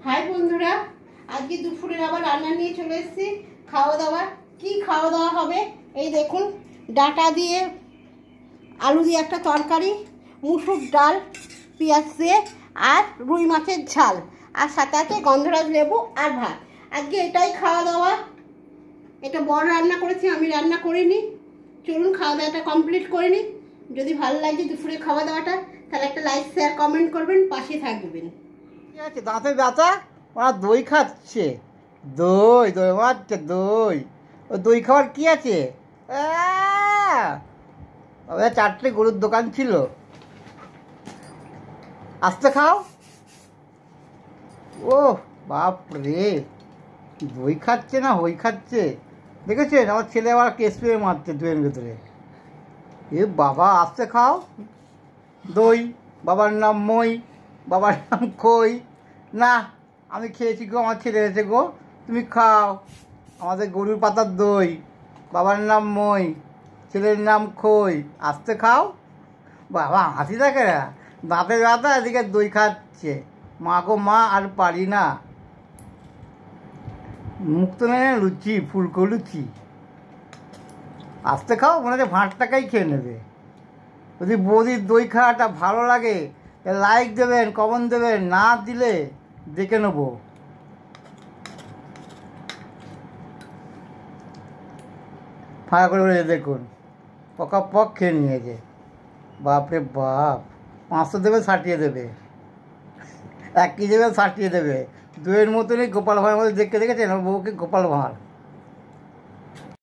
High বন্ধুরা, আজকে দুপুরের আবার রান্না নিয়ে চলে এসেছি। খাওয়া দাওয়া কি খাওয়া দাওয়া হবে এই দেখুন। ডাঁটা দিয়ে আলু দিয়ে একটা তরকারি, মুসুর ডাল, পেঁয়াজ দিয়ে আর রুই মাছের ঝাল, আর সাথে আছে গন্ধরাজ লেবু আর ভাত। আজকে এটাই খাওয়া দাওয়া। এটা বড় রান্না করেছি, আমি রান্না করিনি। চলুন খাওয়া দাওয়াটা কমপ্লিট করে নিই। যদি ভালো লাগে দুপুরে খাওয়া দাওয়াটা, তাহলে একটা লাইক শেয়ার কমেন্ট করবেন, পাশে থাকবেন। ঠিক আছে, দাঁতে ব্যথা, ওরা দই খাচ্ছে। দই দই মারছে দই। ও দই খাওয়ার কি আছে? ওদের 4টে গরুর দোকান ছিল। আস্তে খাও। ও বাপ রে, দই খাচ্ছে না হই খাচ্ছে। দেখেছেন আমার ছেলে আবার কেস পেয়ে মারছে দুয়ের ভেতরে। এ বাবা, আস্তে খাও। দই, বাবার নাম মই, বাবার নাম খই। না, আমি খেয়েছি গো, আমার ছেলে হয়েছে গো, তুমি খাও। আমাদের গরুর পাতার দই, বাবার নাম মই, ছেলের নাম খই। আস্তে খাও। বাবা হাসি থাকে না, দাঁতে ব্যথা, এদিকে দই খাচ্ছে। মা গো মা, আর পারি না। মুখ তো নেই লুচি, ফুলকো লুচি। আস্তে খাও, মনে হচ্ছে ভাতটাকেই খেয়ে নেবে। যদি বৌদির দই খাওয়াটা ভালো লাগে, লাইক দেবেন, কমেন্ট দেবেন, না দিলে দেখে নেবো। ফাঁকা করে বলে দেখুন, পকা পক খেয়ে নিয়েছে। বাপরে বাপ, 500 দেবে, সাটিয়ে দেবে। 1 কেজি দেবে, সাটিয়ে দেবে। দইয়ের মতনই গোপাল ভাঁড়ের মধ্যে দেখতে দেখেছেন, ওর বউকে গোপাল ভাঁড়।